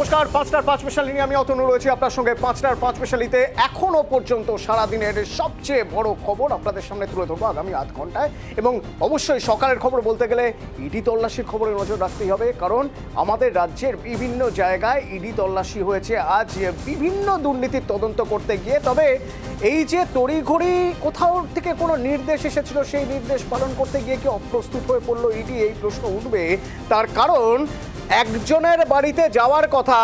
নমস্কার, 5টার 5 স্পেশাল নিয়ে আমি অতনু রয়েছি আপনার সঙ্গে। 5টার 5 স্পেশালিতে এখনো পর্যন্ত সারাদিনের সবচেয়ে বড় খবর আপনাদের সামনে তুলে ধরবো আগামী আধ ঘন্টায়। এবং অবশ্যই সকালের খবর বলতে গেলে ইডি তল্লাশির খবরে নজর রাখতেই হবে, কারণ আমাদের রাজ্যের বিভিন্ন জায়গায় ইডি তল্লাশি হয়েছে আজ বিভিন্ন দুর্নীতির তদন্ত করতে গিয়ে। তবে এই যে তড়িঘড়ি কোথাও থেকে কোনো নির্দেশ এসেছিল, সেই নির্দেশ পালন করতে গিয়ে কি অপ্রস্তুত হয়ে পড়লো ইডি, এই প্রশ্ন উঠবে। তার কারণ একজনের বাড়িতে যাওয়ার কথা,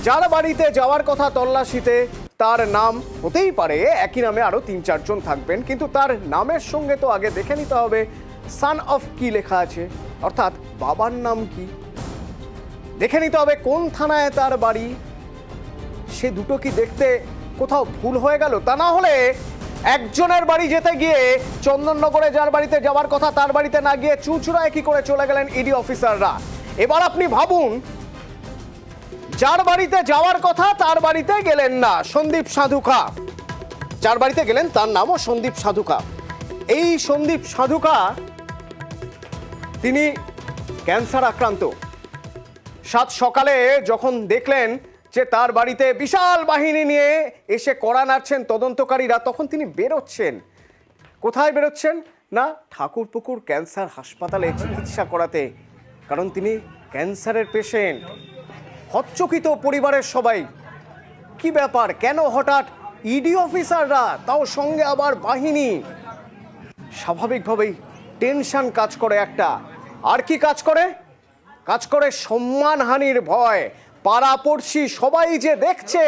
যার বাড়িতে যাওয়ার কথা তল্লাশিতে, তার নাম হতেই পারে একই নামে আরো 3-4 জন থাকবেন, কিন্তু তার নামের সঙ্গে তো আগে দেখে নিতে হবে সান অফ কি লেখা আছে, অর্থাৎ বাবার নাম কি, দেখে নিতে হবে কোন থানায় তার বাড়ি। সে দুটো কি দেখতে কোথাও ভুল হয়ে গেল? তা না হলে একজনের বাড়ি যেতে গিয়ে চন্দননগরে যার বাড়িতে যাওয়ার কথা তার বাড়িতে না গিয়ে চুঁচুড়ায় কি করে চলে গেলেন ইডি অফিসাররা। এবার আপনি ভাবুন, যার বাড়িতে যাওয়ার কথা তার বাড়িতে গেলেন না, সন্দীপ সাধুখা। যার বাড়িতে গেলেন তার নামও সন্দীপ সাধুখা। এই সন্দীপ সাধুখা তিনি ক্যান্সার আক্রান্ত। সাত সকালে যখন দেখলেন যে তার বাড়িতে বিশাল বাহিনী নিয়ে এসে কড়া নাড়ছেন তদন্তকারীরা, তখন তিনি বেরোচ্ছেন। কোথায় বেরোচ্ছেন? না, ঠাকুরপুকুর ক্যান্সার হাসপাতালে চিকিৎসা করাতে, কারণ তিনি ক্যান্সারের পেশেন্ট। হতচকিত পরিবারের সবাই, কি ব্যাপার, কেন হঠাৎ ইডি অফিসাররা, তাও সঙ্গে আবার বাহিনী? স্বাভাবিকভাবেই টেনশন কাজ করে একটা। আর কি কাজ করে? কাজ করে সম্মানহানির ভয়। পাড়াপড়শি সবাই যে দেখছে,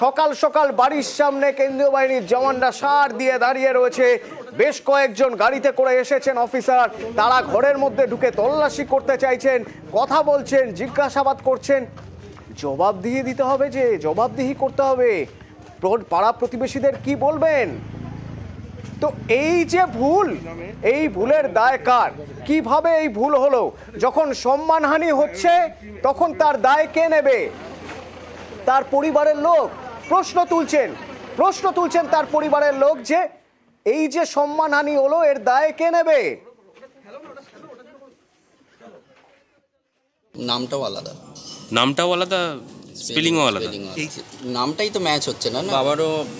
সকাল সকাল বাড়ির সামনে কেন্দ্রীয় বাহিনীর জওয়ানরা সার দিয়ে দাঁড়িয়ে রয়েছে, বেশ কয়েকজন গাড়িতে করে এসেছেন অফিসার, তারা ঘরের মধ্যে ঢুকে তল্লাশি করতে চাইছেন, কথা বলছেন, জিজ্ঞাসাবাদ করছেন। জবাবদিহি দিতে হবে, যে জবাবদিহি করতে হবে। পাড়া প্রতিবেশীদের কি বলবেন? তো এই যে ভুল, এই ভুলের দায় কার? কিভাবে এই ভুল হলো? যখন সম্মানহানি হচ্ছে তখন তার দায় কে নেবে? তার পরিবারের লোক প্রশ্ন তুলছেন তার পরিবারের লোক, যে এই যে সম্মানহানি হলো এর দায় কে নেবে? নামটাও আলাদা, স্পেলিংও আলাদা। নামটাই তো ম্যাচ হচ্ছে না।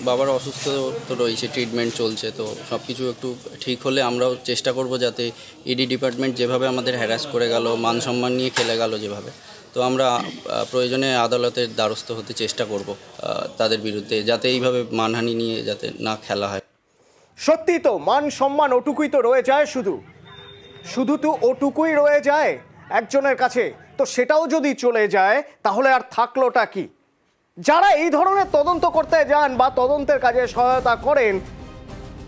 বাবারও অসুস্থ তো রয়েছে, ট্রিটমেন্ট চলছে, তো সব কিছু একটু ঠিক হলে আমরাও চেষ্টা করব যাতে ইডি ডিপার্টমেন্ট যেভাবে আমাদের হ্যারাস করে গেল, মান সম্মান নিয়ে খেলে গেল যেভাবে, তো আমরা প্রয়োজনে আদালতের দ্বারস্থ হতে চেষ্টা করব তাদের বিরুদ্ধে, যাতে এইভাবে মানহানি নিয়ে যাতে না খেলা হয়। সত্যি তো মান সম্মান ওটুকুই তো রয়ে যায়, শুধু তো ওটুকুই রয়ে যায় একজনের কাছে। তো সেটাও যদি চলে যায় তাহলে আর থাকলোটা কি? যারা এই ধরনের তদন্ত করতে যান বা তদন্তের কাজে সহায়তা করেন,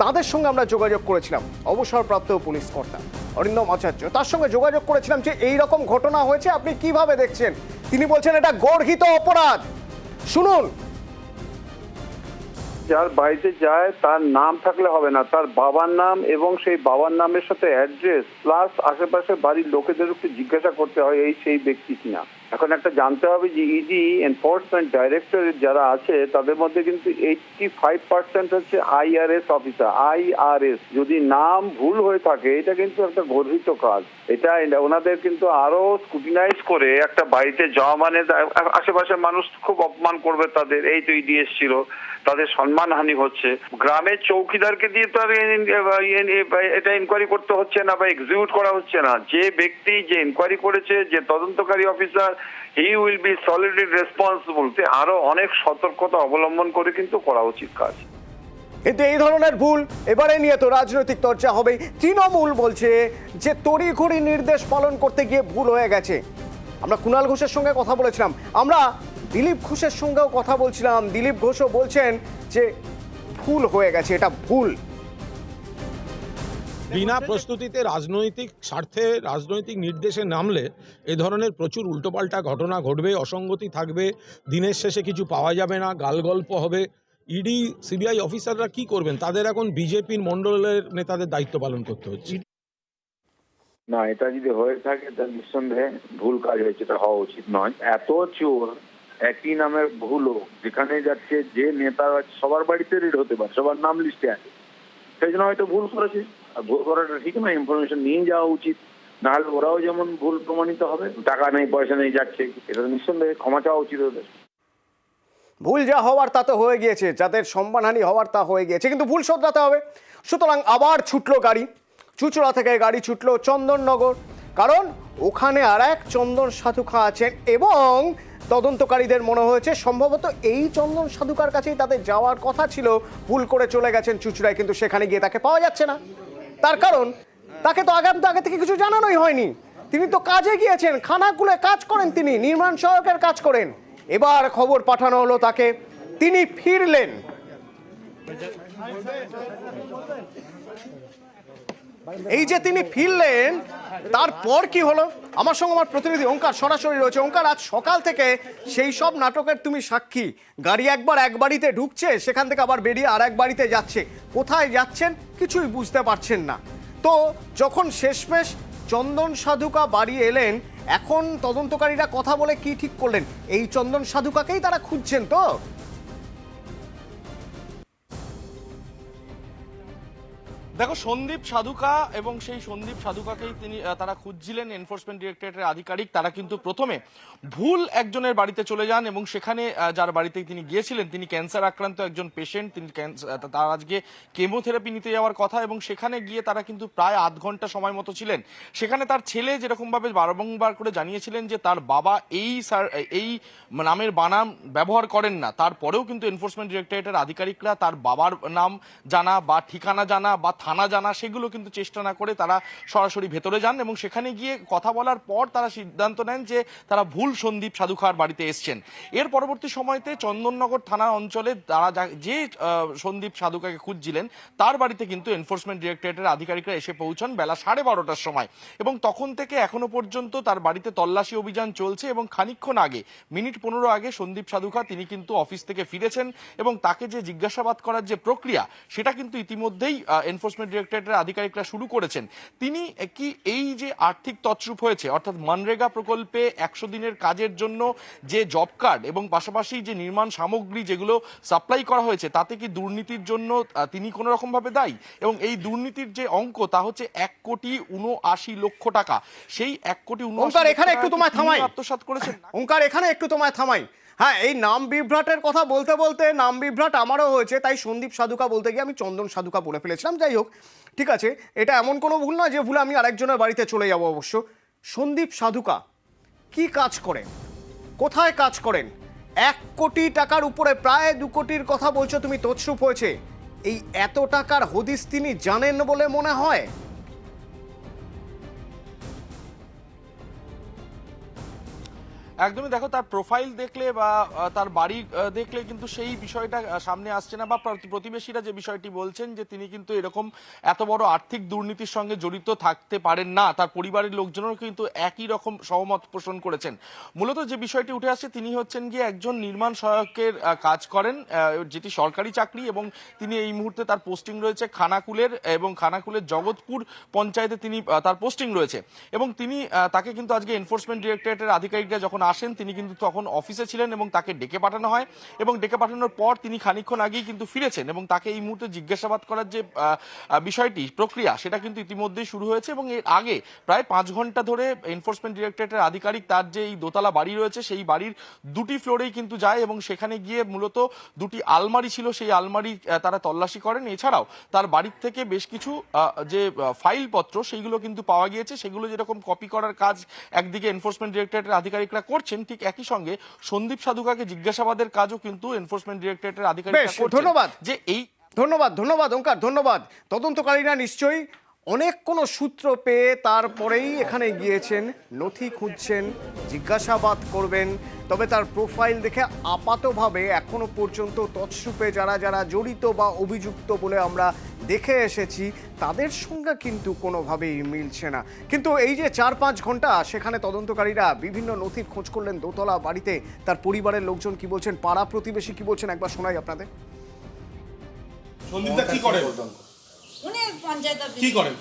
তাদের সঙ্গে আমরা যোগাযোগ করেছিলাম। অবসরপ্রাপ্ত পুলিশ কর্তা অরিন্দম আচার্য, তার সঙ্গে যোগাযোগ করেছিলাম যে এই রকম ঘটনা হয়েছে, আপনি কিভাবে দেখছেন? তিনি বলছেন এটা গর্হিত অপরাধ। শুনুন। যার বাড়িতে যায় তার নাম থাকলে হবে না, তার বাবার নাম এবং সেই বাবার নামের সাথে অ্যাড্রেস প্লাস আশেপাশে বাড়ির লোকেদের একটু জিজ্ঞাসা করতে হয় এই সেই ব্যক্তি কিনা। এখন একটা জানতে হবে যে ইডি এনফোর্সমেন্ট ডাইরেক্টরেট যারা আছে তাদের মধ্যে কিন্তু 85% হচ্ছে IRS অফিসার। IRS যদি নাম ভুল হয়ে থাকে এটা কিন্তু একটা গর্হিত কাজ। এটা ওনাদের কিন্তু আরো স্ক্রুটিনাইজ করে একটা বাড়িতে যাওয়া মানে আশেপাশের মানুষ খুব অপমান করবে তাদের। এই তো ইডি এসেছিল, তাদের সম্মানহানি হচ্ছে। গ্রামের চৌকিদারকে দিয়ে তো আর এটা ইনকোয়ারি করতে হচ্ছে না বা এক্সিকিউট করা হচ্ছে না। যে ব্যক্তি যে ইনকোয়ারি করেছে, যে তদন্তকারী officer, he will be solidly responsible. আরো অনেক সতর্কতা অবলম্বন করে কিন্তু করা উচিত কাজ। কিন্তু এই ধরনের ভুল এবারে নিয়ে তো রাজনৈতিক চর্চা হবেই। তৃণমূল বলছে যে তড়িঘড়ি নির্দেশ পালন করতে গিয়ে ভুল হয়ে গেছে। আমরা কুণাল ঘোষের সঙ্গে কথা বলেছিলাম, আমরা দিলীপ ঘোষের সঙ্গেও কথা বলছিলাম। দিলীপ ঘোষও বলছেন যে ভুল হয়ে গেছে, এটা ভুল। বিনা প্রস্তুতিতে রাজনৈতিক স্বার্থে রাজনৈতিক নির্দেশে নামলে এ ধরনের প্রচুর উল্টোপাল্টা ঘটনা ঘটবে, অসঙ্গতি থাকবে, দিনের শেষে কিছু পাওয়া যাবে না, গালগল্প হবে। ইডি সিবিআই অফিসাররা কি করবেন? তাদের এখন বিজেপির মণ্ডলের নেতাদের দায়িত্ব পালন করতে হচ্ছে। না, এটা যদি হয়ে থাকে তা নিঃসন্দেহে ভুল কাজ হয়েছে, এটা হওয়া উচিত নয়। এত চোর একই নামের ভুল যেখানে যাচ্ছে, যে নেতা সবার বাড়িতে রেড হতে পারে, সবার নাম লিস্টে আছে, সেই জন্য হয়তো ভুল করেছে। আর ভুল করাটা ঠিক না, ইনফরমেশন নিয়ে যাওয়া উচিত। নাহলে ওরাও যেমন ভুল প্রমাণিত হবে, টাকা নেই পয়সা নেই যাচ্ছে, এটা নিঃসন্দেহে ক্ষমা চাওয়া উচিত ওদের। ভুল যা হওয়ার তা তো হয়ে গিয়েছে, যাদের সম্মানহানি হওয়ার তা হয়ে গিয়েছে, কিন্তু ভুল শোধরাতে হবে। সুতরাং আবার ছুটলো গাড়ি, চুঁচুড়া থেকে গাড়ি ছুটলো চন্দননগর, কারণ ওখানে আর এক চন্দন সাধুকা আছেন এবং তদন্তকারীদের মনে হয়েছে সম্ভবত এই চন্দন সাধুকার কাছেই তাদের যাওয়ার কথা ছিল। ভুল করে চলে গেছেন চুঁচুড়ায়, কিন্তু সেখানে গিয়ে তাকে পাওয়া যাচ্ছে না। তার কারণ তাকে তো আগে থেকে কিছু জানানোই হয়নি। তিনি তো কাজে গিয়েছেন, খানাকুলে কাজ করেন, তিনি নির্মাণ সহায়কের কাজ করেন। এবার খবর পাঠানো হলো তাকে, তিনি ফিরলেন। এই যে তিনি ফিরলেন, তারপর কি হলো? আমার সঙ্গে আমার প্রতিনিধি ওঙ্কার সরাসরি রয়েছে। ওঙ্কার, আজ সকাল থেকে সেই সব নাটকের তুমি সাক্ষী। গাড়ি একবার এক বাড়িতে ঢুকছে, সেখান থেকে আবার বেরিয়ে আর এক বাড়িতে যাচ্ছে। কোথায় যাচ্ছেন কিছুই বুঝতে পারছেন না। তো যখন শেষমেশ চন্দন সাধুকা বাড়ি এলেন, এখন তদন্তকারীরা কথা বলে কি ঠিক করলেন? এই চন্দন সাধুকাকেই তারা খুঁজছেন তো? দেখো, সন্দীপ সাধুকা এবং সেই সন্দীপ সাধুকাকেই তারা খুঁজছিলেন। এনফোর্সমেন্ট ডিরেক্টরেটের আধিকারিক তারা কিন্তু প্রথমে ভুল একজনের বাড়িতে চলে যান এবং সেখানে যার বাড়িতে তিনি গিয়েছিলেন তিনি ক্যান্সার আক্রান্ত একজন পেশেন্ট। তিনি তার আজকে কেমোথেরাপি নিতে যাওয়ার কথা এবং সেখানে গিয়ে তারা কিন্তু প্রায় আধ ঘন্টা সময় মতো ছিলেন। সেখানে তার ছেলে যেরকমভাবে বারংবার করে জানিয়েছিলেন যে তার বাবা এই নামের বানাম ব্যবহার করেন না, তারপরেও কিন্তু এনফোর্সমেন্ট ডিরেক্টরেটের আধিকারিকরা তার বাবার নাম জানা বা ঠিকানা জানা বা থানা জানা সেগুলো কিন্তু চেষ্টা না করে তারা সরাসরি ভেতরে যান এবং সেখানে গিয়ে কথা বলার পর তারা সিদ্ধান্ত নেন যে তারা ভুল সন্দীপ সাধুকার বাড়িতে এসছেন। এর পরবর্তী সময়তে চন্দননগর থানা অঞ্চলে তারা যে সন্দীপ সাধুকাকে খুঁজছিলেন তার বাড়িতে কিন্তু এনফোর্সমেন্ট ডিরেক্টরেটের আধিকারিকরা এসে পৌঁছান বেলা 12:30টার সময় এবং তখন থেকে এখনো পর্যন্ত তার বাড়িতে তল্লাশি অভিযান চলছে এবং খানিকক্ষণ আগে, মিনিট 15 আগে সন্দীপ সাধুকা তিনি কিন্তু অফিস থেকে ফিরেছেন এবং তাকে যে জিজ্ঞাসাবাদ করার যে প্রক্রিয়া সেটা কিন্তু ইতিমধ্যেই এনফোর্সমেন্ট ডিরেক্টরেটের আধিকারিকরা শুরু করেছেন। তিনি কি এই যে আর্থিক তছরূপ হয়েছে, অর্থাৎ মনরেগা প্রকল্পে 100 দিনের কাজের জন্য যে জব কার্ড এবং পাশাপাশি যে নির্মাণ সামগ্রী যেগুলো সাপ্লাই করা হয়েছে তাতে কি দুর্নীতির জন্য তিনি কোনো রকম ভাবে দায়ী? এবং এই দুর্নীতির যে অঙ্ক তা হচ্ছে 1,79,00,000 টাকা। সেই 1,79,00,000 এখানে একটু তোমায় থামাই, আত্মসাৎ করেছেন। ওঙ্কার এখানে একটু তোমায় থামাই। হ্যাঁ, এই নাম বিভ্রাটের কথা বলতে বলতে নাম বিভ্রাট আমারও হয়েছে, তাই সন্দীপ সাধুকা বলতে গিয়ে আমি চন্দন সাধুকা বলে ফেলেছিলাম। যাই হোক, ঠিক আছে, এটা এমন কোনো ভুল নয় যে ভুলে আমি আরেকজনের বাড়িতে চলে যাব। অবশ্য সন্দীপ সাধুকা কি কাজ করেন, কোথায় কাজ করেন? 1 কোটি টাকার উপরে, প্রায় 2 কোটির কথা বলছো তুমি, তছরূপ হয়েছে। এই এত টাকার হদিস তিনি জানেন বলে মনে হয়? একদমই, দেখো তার প্রোফাইল দেখলে বা তার বাড়ি দেখলে কিন্তু সেই বিষয়টা সামনে আসছে না, বা প্রতিবেশীরা যে বিষয়টি বলছেন যে তিনি কিন্তু এরকম এত বড় আর্থিক দুর্নীতির সঙ্গে জড়িত থাকতে পারেন না, তার পরিবারের লোকজনও কিন্তু একই রকম সহমত পোষণ করেছেন। মূলত যে বিষয়টি উঠে আসছে, তিনি হচ্ছেন গিয়ে একজন নির্মাণ সহায়কের কাজ করেন, যেটি সরকারি চাকরি এবং তিনি এই মুহূর্তে তার পোস্টিং রয়েছে খানাকুলের এবং খানাকুলের জগৎপুর পঞ্চায়েতে তিনি তার পোস্টিং রয়েছে এবং তিনি তাকে কিন্তু আজকে এনফোর্সমেন্ট ডিরেক্টরেটের আধিকারিকরা যখন আসেন তিনি কিন্তু তখন অফিসে ছিলেন এবং তাকে ডেকে পাঠানো হয় এবং ডেকে পাঠানোর পর তিনি খানিকক্ষণ আগেই কিন্তু ফিরেছেন এবং তাকে এই মুহূর্তে জিজ্ঞাসাবাদ করার যে বিষয়টি প্রক্রিয়া সেটা কিন্তু ইতিমধ্যেই শুরু হয়েছে এবং এর আগে প্রায় 5 ঘন্টা ধরে এনফোর্সমেন্ট ডিরেক্টরেটের আধিকারিক তার যে এই দোতলা বাড়ি রয়েছে সেই বাড়ির 2টি ফ্লোরেই কিন্তু যায় এবং সেখানে গিয়ে মূলত 2টি আলমারি ছিল সেই আলমারি তারা তল্লাশি করেন। এছাড়াও তার বাড়ির থেকে বেশ কিছু যে ফাইলপত্র সেইগুলো কিন্তু পাওয়া গিয়েছে, সেগুলো যেরকম কপি করার কাজ একদিকে এনফোর্সমেন্ট ডিরেক্টরেটের আধিকারিকরা করছেন, ঠিক একই সঙ্গে সন্দীপ সাধুকাকে জিজ্ঞাসাবাদের কাজও কিন্তু এনফোর্সমেন্ট ডিরেক্টরেটের আধিকারিকরা করছেন। ধন্যবাদ, যে এই ধন্যবাদ ওঙ্কার, ধন্যবাদ। তদন্তকারীরা নিশ্চয়ই অনেক কোনো সূত্র পেয়ে তারপরেই এখানে গিয়েছেন, নথি খুঁজছেন, জিজ্ঞাসাবাদ করবেন। তবে তার প্রোফাইল দেখে আপাতভাবে এখনো পর্যন্ত তছরূপে যারা যারা জড়িত বা অভিযুক্ত বলে আমরা দেখে এসেছি তাদের সঙ্গে কিন্তু কোনোভাবেই মিলছে না। কিন্তু এই যে 4-5 ঘন্টা সেখানে তদন্তকারীরা বিভিন্ন নথির খোঁজ করলেন দোতলা বাড়িতে, তার পরিবারের লোকজন কি বলছেন, পাড়া প্রতিবেশী কি বলছেন, একবার শোনাই আপনাদের। সন্দীপদা কি করেন? উনি পঞ্চায়েত অফিস কি করেন?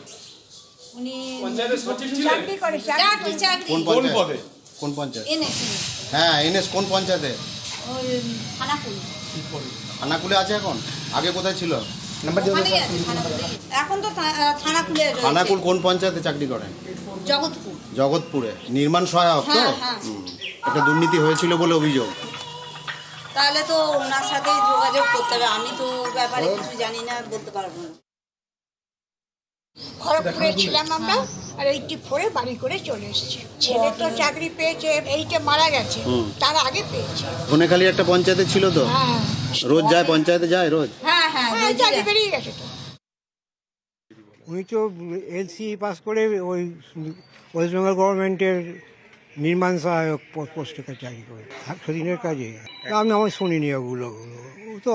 উনি পঞ্চায়েতের সচিব ছিলেন? চাকরি করে, চাকরি কোন পদে? কোন পঞ্চায়েত? এনএস হ্যাঁ, এনএস কোন পঞ্চায়েতে? ওই খানাকুল। খানাকুলে আছে এখন, আগে কোথায় ছিল? ওখানেই আছে, থানাকুলে। এখন তো থানা খুলে রয়েছে। খানাকুল কোন পঞ্চায়েতে চাকরি করেন? জগৎপুর। জগৎপুরে। নির্মাণ সহায়ক তো? হ্যাঁ, হ্যাঁ। একটা দুর্নীতি হয়েছিল বলে অভিযোগ। তাহলে তো ওনার সাথে যোগাযোগ করতে হবে, আমি তো ব্যাপারে কিছু জানি না, বলতে পারবো না। খড়গপুরে ছিলাম আমরা, আর 84 বাড়ি করে চলে এসেছি। ছেলে তো চাকরি পেয়েছে, এইটা মারা গেছে, তার আগে পেয়েছে। ধনেখালি একটা পঞ্চায়েতে ছিল তো? হ্যাঁ রোজ যায় পঞ্চায়েতে, যায় রোজ? হ্যাঁ হ্যাঁ, হ্যাঁ, চাকরি বেরিয়ে গেছে তো। উনি তো এলসি পাস করে ওই ওয়েস্ট বেঙ্গল গভর্নমেন্টের নির্মাণ সহায়ক পোস্টে চাকরি করে 100 দিনের কাজে। আমি শুনিনি ওগুলো, ও তো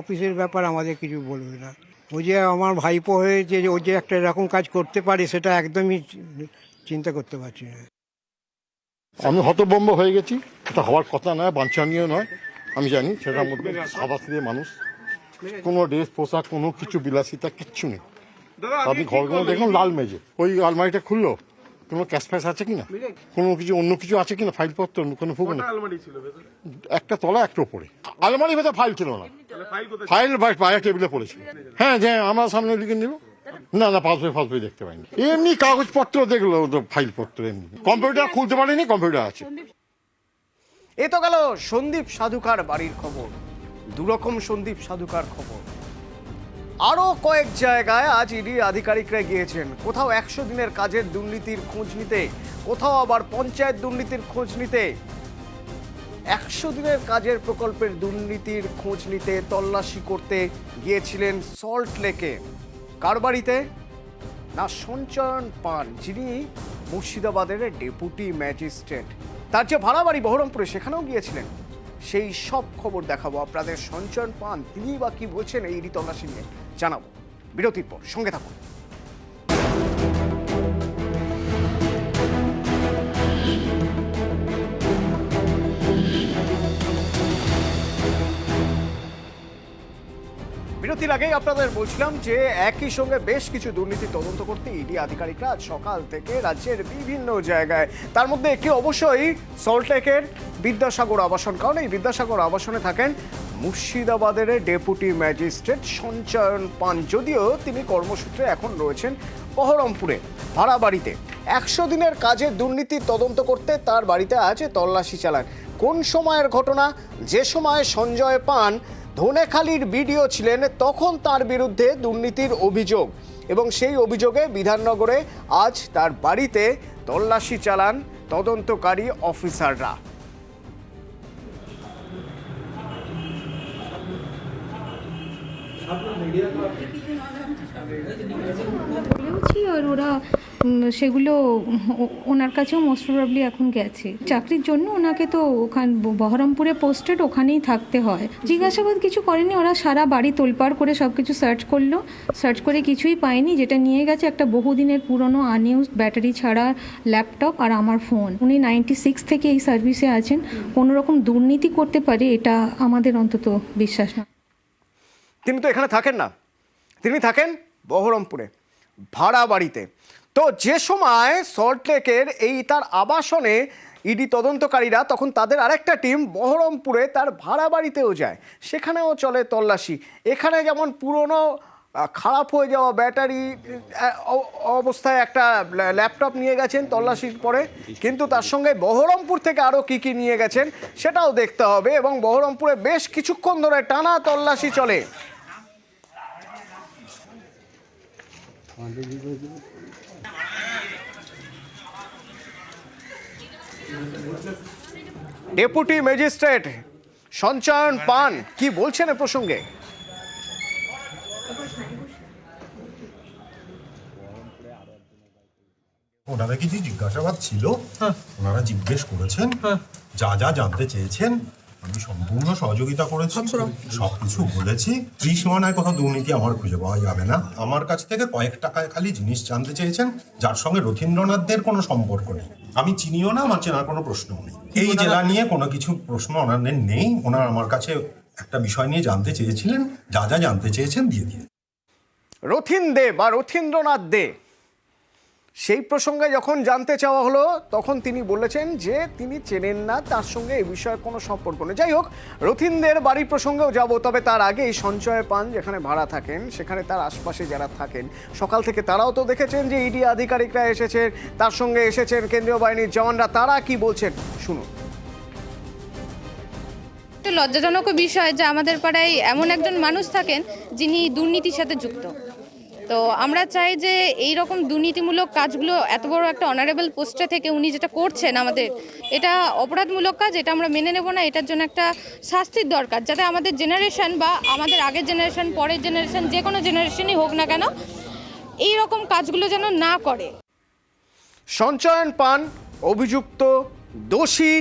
অফিসের ব্যাপার, আমাদের কিছু বলবে না। ওই যে আমার ভাইপো হয়েছে, যে ও যে একটা এরকম কাজ করতে পারে সেটা একদমই চিন্তা করতে পারছি না। আমি হতভম্ব হয়ে গেছি। এটা হওয়ার কথা নয়, বাঞ্ছনীয় নয়। আমি জানি সেটার মধ্যে সাদা সিধে মানুষ, কোনো ড্রেস পোশাক কোনো কিছু বিলাসিতা কিচ্ছু নেই। আপনি ঘরগুলো দেখুন লাল মেজে, ওই আলমারিটা খুললো, কোনো ক্যাশ ফ্যাশ আছে কিনা, কোনো কিছু অন্য কিছু আছে কিনা, ফাইলপত্র কোনো ফুক নেই। একটা তলা একটা উপরে আলমারি ভেতরে ফাইল ছিল না, ফাইল বাইরে টেবিলে পড়েছিল। হ্যাঁ যে আমরা সামনে লিখে নিব, না না পাসবই দেখতে পাইনি। এমনি কাগজপত্র দেখলো, ফাইলপত্র এমনি। কম্পিউটার খুলতে পারিনি, কম্পিউটার আছে। এ তো গেল সন্দীপ সাধুকার বাড়ির খবর, দুরকম সন্দীপ সাধুকার খবর। আরও কয়েক জায়গায় আজ ইডি আধিকারিকরা গিয়েছেন, কোথাও 100 দিনের কাজের দুর্নীতির খোঁজ নিতে, কোথাও আবার পঞ্চায়েত দুর্নীতির খোঁজ নিতে। 100 দিনের কাজের প্রকল্পের দুর্নীতির খোঁজ নিতে তল্লাশি করতে গিয়েছিলেন সল্ট লেকে। কার বাড়িতে? না, সঞ্চয়ন পান, যিনি মুর্শিদাবাদের ডেপুটি ম্যাজিস্ট্রেট। তার যে ভাড়া বাড়ি বহরমপুরে, সেখানেও গিয়েছিলেন। সেই সব খবর দেখাবো আপনাদের। সঞ্চয়ন পান তিনি বা কি বলছেন এই ইডি তল্লাশি নিয়ে জানাবো বিরতির পর। সঙ্গে থাকুন। বিরতির আগেই আপনাদের বলছিলাম যে একই সঙ্গে বেশ কিছু দুর্নীতি তদন্ত করতে ইডি আধিকারিকরা আজ সকাল থেকে রাজ্যের বিভিন্ন জায়গায়, তার মধ্যে একটি অবশ্যই সল্টলেকের বিদ্যাসাগর আবাসন, কারণ এই বিদ্যাসাগর আবাসনে থাকেন মুর্শিদাবাদের ডেপুটি ম্যাজিস্ট্রেট সঞ্চয়ন পান, যদিও তিনি কর্মসূত্রে এখন রয়েছেন বহরমপুরে ভাড়া বাড়িতে। 100 দিনের কাজে দুর্নীতি তদন্ত করতে তার বাড়িতে আজ তল্লাশি চালান। কোন সময়ের ঘটনা? যে সময় সঞ্জয় পান ধনেখালির বিডিও ছিলেন, তখন তার বিরুদ্ধে দুর্নীতির অভিযোগ, এবং সেই অভিযোগে বিধাননগরে আজ তার বাড়িতে তল্লাশি চালান তদন্তকারী অফিসাররা। আর ওরা সেগুলো ওনার কাছেও মোস্ট প্রবাবলি এখন গেছে চাকরির জন্য। ওনাকে তো বহরমপুরে পোস্টেড, ওখানেই থাকতে হয়। জিজ্ঞাসাবাদ কিছু করেনি, ওরা সারা বাড়ি তোলপাড় করে সব কিছু সার্চ করলো, সার্চ করে কিছুই পায়নি। যেটা নিয়ে গেছে একটা বহুদিনের পুরনো আনইউজ ব্যাটারি ছাড়া ল্যাপটপ আর আমার ফোন। উনি 96 থেকে এই সার্ভিসে আছেন, কোনো রকম দুর্নীতি করতে পারে এটা আমাদের অন্তত বিশ্বাস না। তিনি তো এখানে থাকেন না, তিনি থাকেন বহরমপুরে ভাড়া বাড়িতে। তো যে সময় সল্টলেকের এই তার আবাসনে ইডি তদন্তকারীরা, তখন তাদের আরেকটা টিম বহরমপুরে তার ভাড়া বাড়িতেও যায়, সেখানেও চলে তল্লাশি। এখানে যেমন পুরনো খারাপ হয়ে যাওয়া ব্যাটারি অবস্থায় একটা ল্যাপটপ নিয়ে গেছেন তল্লাশির পরে, কিন্তু তার সঙ্গে বহরমপুর থেকে আরও কী কী নিয়ে গেছেন সেটাও দেখতে হবে। এবং বহরমপুরে বেশ কিছুক্ষণ ধরে টানা তল্লাশি চলে। ডেপুটি ম্যাজিস্ট্রেট সঞ্চয়ন পান কি বলছেন এ প্রসঙ্গে? ওনারা কিছু জিজ্ঞাসাবাদ ছিল, ওনারা জিজ্ঞেস করেছেন, যা যা জানতে চেয়েছেন আমি সম্পূর্ণ সহযোগিতা করেছি, সবকিছু বলেছি। ত্রিসীমানায় কোথাও দুর্নীতি আমার খুঁজে পাওয়া যাবে না। আমার কাছ থেকে কয়েক টাকায় খালি জিনিস জানতে চেয়েছেন, যার সঙ্গে রথীন্দ্রনাথদের কোনো সম্পর্ক নেই। আমি চিনিও না, আমার চেনার কোনো প্রশ্নও নেই। এই জেলা নিয়ে কোনো কিছু প্রশ্ন ওনাদের নেই। ওনার আমার কাছে একটা বিষয় নিয়ে জানতে চেয়েছিলেন, যা যা জানতে চেয়েছেন দিয়ে দিয়ে। রথীন দে বা রথীন্দ্রনাথ দে সেই প্রসঙ্গে যখন জানতে চাওয়া হলো তখন তিনি বলেছেন যে তিনি চেনেন না, তার সঙ্গে এই বিষয়ে কোনো সম্পর্ক নেই। যাই হোক, রথীনদের বাড়ির প্রসঙ্গেও যাব, তবে তার আগে এই সঞ্চয় পান যেখানে ভাড়া থাকেন সেখানে তার আশপাশে যারা থাকেন সকাল থেকে তারাও তো দেখেছেন যে ইডি আধিকারিকরা এসেছেন, তার সঙ্গে এসেছেন কেন্দ্রীয় বাহিনীর জওয়ানরা। তারা কি বলছেন শুনুন। একটা লজ্জাজনক বিষয় যে আমাদের পাড়ায় এমন একজন মানুষ থাকেন যিনি দুর্নীতির সাথে যুক্ত। তো আমরা চাই যে এই রকম দুর্নীতিমূলক কাজগুলো, এত বড় একটা অনারেবল পোস্টে থেকে উনি যেটা করছেন আমাদের, এটা অপরাধমূলক কাজ, এটা আমরা মেনে নেব না। এটার জন্য একটা শাস্তির দরকার, যাতে আমাদের জেনারেশন বা আমাদের আগের জেনারেশন, পরের জেনারেশন, যে কোনো জেনারেশনই হোক না কেন, এই রকম কাজগুলো যেন না করে। সঞ্চয়ন পান অভিযুক্ত দোষী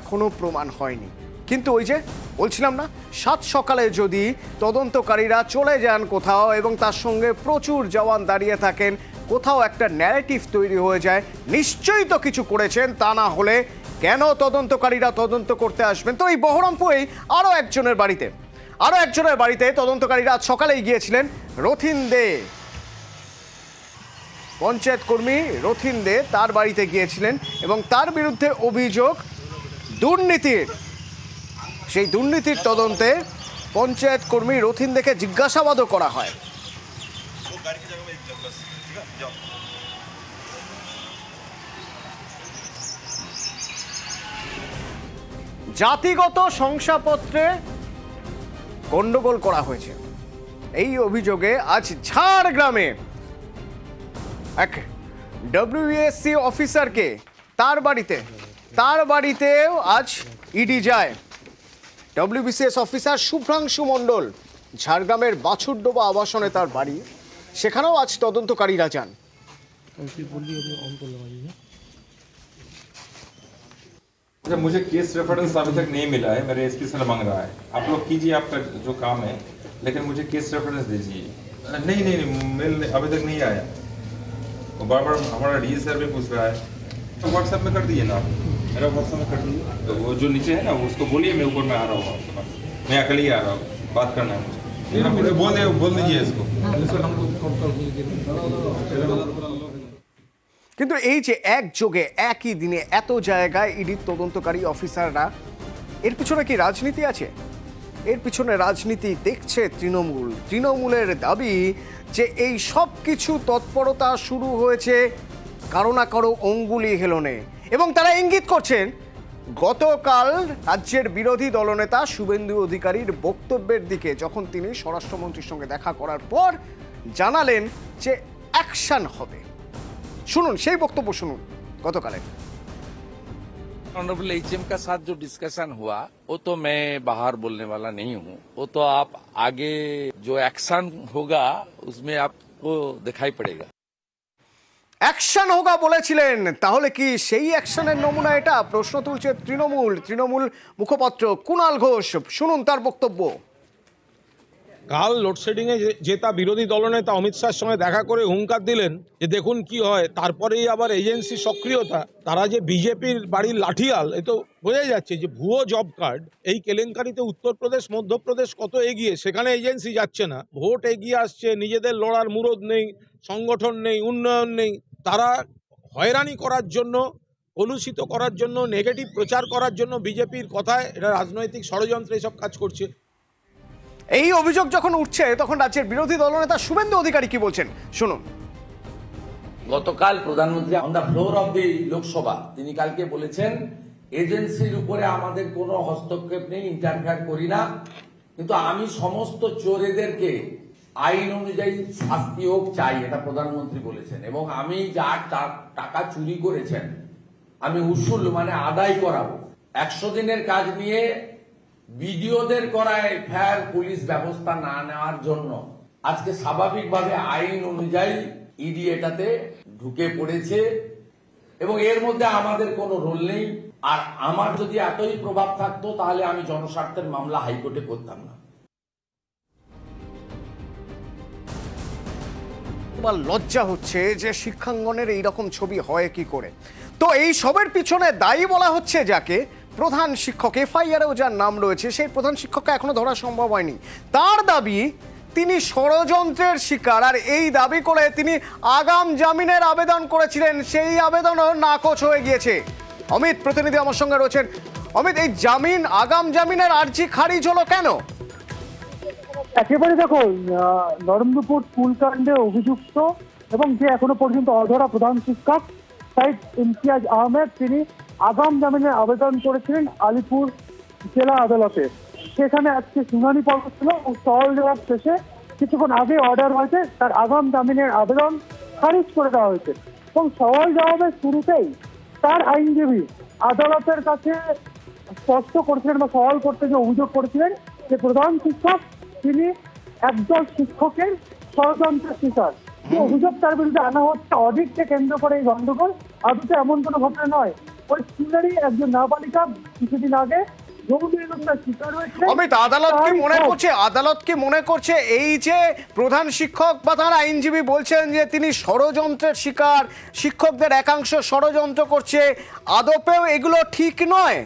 এখনো প্রমাণ হয়নি, কিন্তু ওই যে বলছিলাম না, সাত সকালে যদি তদন্তকারীরা চলে যান কোথাও এবং তার সঙ্গে প্রচুর জওয়ান দাঁড়িয়ে থাকেন, কোথাও একটা ন্যারেটিভ তৈরি হয়ে যায় নিশ্চয়ই তো কিছু করেছেন, তা না হলে কেন তদন্তকারীরা তদন্ত করতে আসবেন। তো এই বহরমপুরেই আরও একজনের বাড়িতে তদন্তকারীরা আজ সকালেই গিয়েছিলেন। রথীন দে, পঞ্চায়েত কর্মী রথীন দে, তার বাড়িতে গিয়েছিলেন এবং তার বিরুদ্ধে অভিযোগ দুর্নীতির। সেই দুর্নীতির তদন্তে পঞ্চায়েত কর্মী রথীন দেখে জিজ্ঞাসাবাদও করা হয়। জাতিগত শংসাপত্রে গন্ডগোল করা হয়েছে, এই অভিযোগে আজ ঝাড়গ্রামে এক ডব্লিউবিএসসি অফিসারকে তার বাড়িতেও আজ ইডি যায়। ডব্লিউবিসিএস অফিসার শুভ্রাংশু মণ্ডল, ঝাড়গ্রামের বাছুরডোবা আবাসনে তার বাড়ি, সেখানেও আজ তদন্তকারীরা যান। मुझे केस रेफरेंस अभी तक नहीं मिला है, मेरे एसपी सर मांग रहा है। आप लोग कीजिए आपका जो काम है, लेकिन मुझे केस रेफरेंस दीजिए। नहीं मेल अभी तक नहीं आया। बार बार हमारा डीएस सर भी पूछ रहा है, व्हाट्सएप में कर दिए ना, मेरा व्हाट्सएप में कर दिए। तो वो जो नीचे है ना उसको बोलिए मैं ऊपर में आ रहा हूँ आपके पास, मैं अकेले ही आ रहा हूँ, बात करना है मुझे। बोल दीजिए इसको। কিন্তু এই যে একযোগে একই দিনে এত জায়গায় ইডির তদন্তকারী অফিসাররা, এর পিছনে কি রাজনীতি আছে? এর পিছনে রাজনীতি দেখছে তৃণমূলের দাবি যে এই সব কিছু তৎপরতা শুরু হয়েছে কারো না কারো অঙ্গুলি হেলনে, এবং তারা ইঙ্গিত করছেন গতকাল রাজ্যের বিরোধী দলনেতা শুভেন্দু অধিকারীর বক্তব্যের দিকে, যখন তিনি স্বরাষ্ট্রমন্ত্রীর সঙ্গে দেখা করার পর জানালেন যে অ্যাকশন হবে। শুনুন সেই বক্তব্য, শুনুন গতকালের। ऑनरेबल एचएम का साथ जो डिस्कशन हुआ वो तो मैं बाहर बोलने वाला नहीं हूँ, वो तो आप आगे जो एक्शन होगा उसमें आपको दिखाई पड़ेगा। অ্যাকশন হোগা বলেছিলেন, তাহলে কি সেই অ্যাকশনের নমুনা এটা? প্রশ্ন তুলছে তৃণমূল মুখপাত্র কুণাল ঘোষ। শুনুন তার বক্তব্য। কাল লোডশেডিংয়ে জেতা বিরোধী দলনেতা অমিত শাহের সঙ্গে দেখা করে হুঙ্কার দিলেন যে দেখুন কি হয়, তারপরেই আবার এজেন্সি সক্রিয়তা। তারা যে বিজেপির বাড়ির লাঠিয়াল, এ তো বোঝাই যাচ্ছে যে ভুয়ো জব কার্ড। এই কেলেঙ্কারিতে উত্তরপ্রদেশ, মধ্যপ্রদেশ কত এগিয়ে, সেখানে এজেন্সি যাচ্ছে না, ভোট এগিয়ে আসছে, নিজেদের লড়ার মুরদ নেই, সংগঠন নেই, উন্নয়ন নেই। তারা হয়রানি করার জন্য, কলুষিত করার জন্য, নেগেটিভ প্রচার করার জন্য বিজেপির কথায় এটা রাজনৈতিক ষড়যন্ত্রে এসব কাজ করছে। এই অভিযোগ যখন উঠছে তখন রাজ্যের বিরোধী দলনেতা শুভেন্দু অধিকারী কি বলছেন শুনুন। গতকাল প্রধানমন্ত্রী on the floor of the Lok Sabha তিনি কালকে বলেছেন এজেন্সির উপরে আমাদের কোনো হস্তক্ষেপ নেই, ইন্টারফেয়ার করি না, কিন্তু আমি সমস্ত চোরেদেরকে আইন অনুযায়ী শাস্তি হোক চাই, এটা প্রধানমন্ত্রী বলেছেন। এবং আমি যার টাকা চুরি করেছেন আমি উসুল মানে আদায় করাবো। 100 দিনের কাজ নিয়ে বিডিওদের করা এফআইআর পুলিশ ব্যবস্থা না নেওয়ার জন্য আজকে স্বাভাবিকভাবে আইন অনুযায়ী ইডি এটাতে ঢুকে পড়েছে এবং এর মধ্যে আমাদের কোনো রোল নেই। আর আমার যদি এতই প্রভাব থাকতো তাহলে আমি জনস্বার্থের মামলা হাইকোর্টে করতাম না। লজ্জা হচ্ছে যে শিক্ষাঙ্গনের এইরকম ছবি হয় কি করে। তো এই সবের পিছনে দায়ী বলা হচ্ছে যাকে, প্রধান শিক্ষক, এফআইআরেও যার নাম রয়েছে, সেই প্রধান শিক্ষককে এখনো ধরা সম্ভব হয়নি। তার দাবি তিনি ষড়যন্ত্রের শিকার, আর এই দাবি করে তিনি আগাম জামিনের আবেদন করেছিলেন, সেই আবেদনও নাকচ হয়ে গিয়েছে। অমিত প্রতিনিধি আমার সঙ্গে রয়েছেন। অমিত, এই আগাম জামিনের আর্জি খারিজ হলো কেন? একেবারে দেখো, নরেন্দ্রপুর স্কুল কাণ্ডে অভিযুক্ত এবং যে এখনো পর্যন্ত অধরা প্রধান শিক্ষক সাইদ ইমতিয়াজ আহমেদ, তিনি আগাম জামিনের আবেদন করেছিলেন আলিপুর জেলা আদালতে। সেখানে আজকে শুনানি পর্ব ছিল ও সওয়াল জবাব শেষে কিছুক্ষণ আগে অর্ডার হয়েছে, তার আগাম জামিনের আবেদন খারিজ করে দেওয়া হয়েছে। এবং সওয়াল জবাবের শুরুতেই তার আইনজীবী আদালতের কাছে স্পষ্ট করেছিলেন বা সওয়াল করতে যে অভিযোগ করেছিলেন যে প্রধান শিক্ষক তিনি একদল শিক্ষকের ষড়যন্ত্রের শিকার। যে অভিযোগ তার বিরুদ্ধে আনা হচ্ছে, অডিটকে কেন্দ্র করে এই গন্ডগোল, আদতে এমন কোনো ঘটনা নয়। ওই স্কুলেরই একজন নাবালিকা কিছুদিন আগে অমিত, আদালত কি মনে করছে এই যে প্রধান শিক্ষক বা তার আইনজীবী বলছেন যে তিনি ষড়যন্ত্রের শিকার, শিক্ষকদের একাংশ ষড়যন্ত্র করছে, আদপেও এগুলো ঠিক নয়,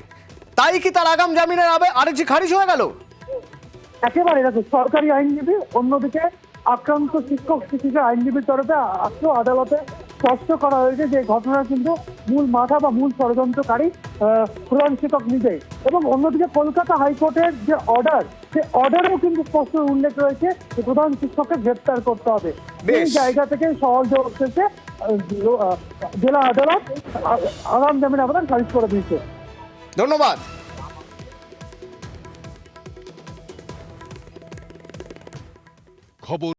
তাই কি তার আগাম জামিনের আর্জি খারিজ হয়ে গেল? একেবারে দেখো, সরকারি আইনজীবী, অন্যদিকে আক্রান্ত শিক্ষক শিক্ষিকা আইনজীবীর তরফে আজকেও আদালতে স্পষ্ট করা হয়েছে যে ঘটনার কিন্তু মূল মাথা বা মূল ষড়যন্ত্রকারী প্রধান শিক্ষক নিজেই। এবং অন্যদিকে কলকাতা হাইকোর্টের যে অর্ডার, সে অর্ডারেও কিন্তু স্পষ্ট উল্লেখ রয়েছে যে প্রধান শিক্ষককে গ্রেপ্তার করতে হবে। এই জায়গা থেকে সওয়াল জবাব শেষে জেলা আদালত আগাম জামিন আবেদন খারিজ করে দিয়েছে। ধন্যবাদ। খবর